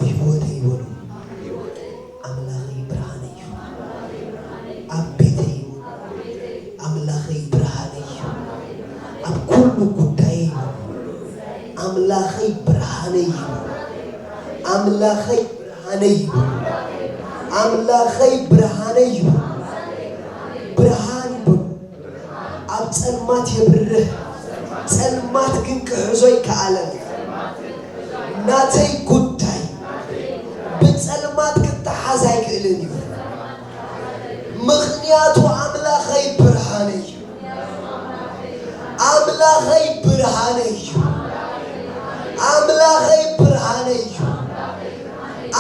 ሂወተይ ወሉ ኣምላኸይ ብርሃነይ ኣብ ቤተይ ኣምላኸይ ብርሃነይ ኣብ ኩሉ ጉዳይ ኣምላኸይ ብርሃነይ ኣምላኸይ ብርሃነይ ኣምላኸይ ብርሃነይ ብርሃን ኣብ ጸልማት የብርህ ጸልማት ግን ክሕዞይ ከኣለን ናተይ ጉዳይ ብጸልማት ክትሓዝ ኣይክእልን እዩ ምኽንያቱ ኣምላኸይ ብርሃነይ ኣምላኸይ ብርሃነይ ኣምላኸይ ብርሃነይ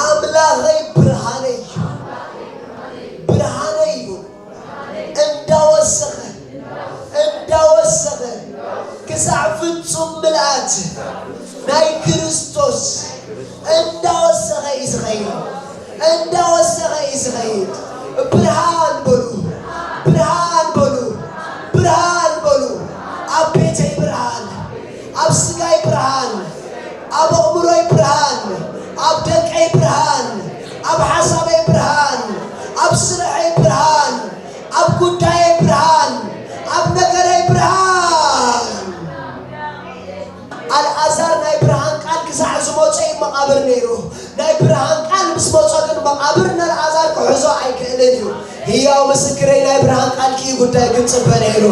ኣምላኸይ ብርሃነይ ብርሃነይ እንዳወሰኸ ክሳዕ ፍጹም ምልኣት ናይ ክርስቶስ እንዳወሰኸ እዩ ዝኸይድ ብርሃን በሉ ኣብ ቤተይ ብርሃን ኣብ ስጋይ ብርሃን ኣብ ኣእምሮይ ብርሃን ኣብ ደቀይ ብርሃን ኣብ ሓሳበይ ብርሃን ኣብ ስራሐይ ብርሃን ኣብ ጉዳየይ ብርሃን ኣብ ነገረይ ብርሃን ኣልዓዛር ናይ ብርሃን ቃል ክሳዕ ዝመፀ መቃብር ነይሩ ናይ ብርሃን ቃል ምስ መፀ ግን መቃብር ንኣልዓዛር ክሕዞ ኣይክእልን እዩ ህያው ምስክረይ ናይ ብርሃን ቃል ኪ ጉዳይ ግን ፅበ ነይሩ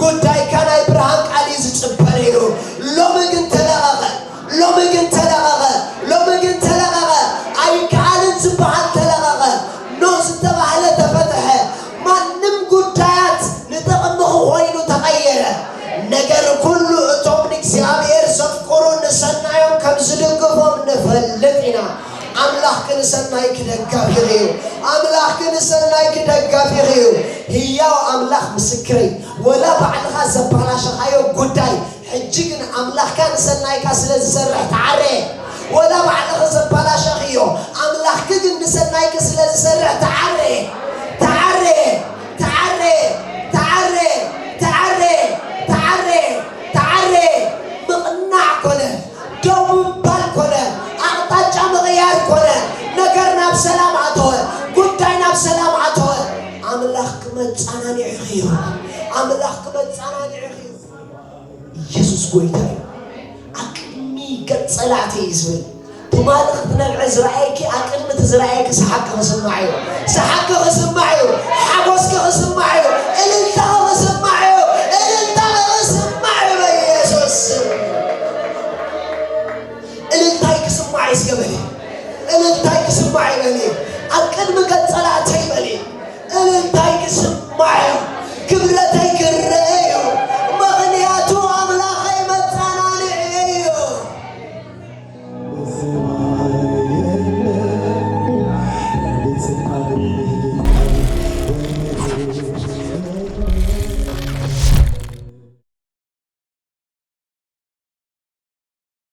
ጉዳይካ ናይ ብርሃን ቃል እዩ ዝፅበ ነይሩ ሎሚ ግን ተለቐቐ ኣይከኣልን ዝበሃል ተለቐቐ ኖ ዝተባህለ ተፈትሐ ማንም ጉዳያት ንጥቕሚ ኮይኑ ተቐየረ ነገር ኩሉ እቶም ንእግዚአብሔር ዘፍቅሩ ንሰናዮም ከም ዝድግፎም ንፈልጥ ኢና ኣምላኽ ክንሰናይ ክደጋፊ እዩ ህያው ኣምላኽ ምስክረይ ወላ ባዕልኻ ዘበላሸኻዮ ጉዳይ ሕጂ ግን ኣምላኽካ ንሰናይካ ስለ ዝሰርሕ ተዓረ ወላ ባዕልኻ ዘበላሸኽዮ ኣምላኽክ ግን ንሰናይካ ስለ ዝሰርሕ ተዓረ ምቕናዕ ኮነ ደው ምባል ኮነ ኣቕጣጫ ምቕያር ኮነ ነገር ናብ ሰላም ኣተወ ጉዳይ ናብ ሰላም ኣተወ ኣምላኽ ክመፃናኒዕ እዩ ኢየሱስ ጎይታ እዩ ኣቅድሚ ገጸላቴ ዝብል ትማልኽ ትነብዐ ዝረአየኪ ኣቅድሚ ትዝረአየኪ ሰሓቂ ክስማዕ እዩ ሓጎስኪ ክስማዕ እዩ እልልታ ክስማዕ እዩ በኢየሱስ እልልታይ ክስማዕ ይስገበኒ እልልታይ ክስማዕ ይበኒ ኣቅድሚ ገጸላቴ ይበኒ እልልታይ ክስማዕ እዩ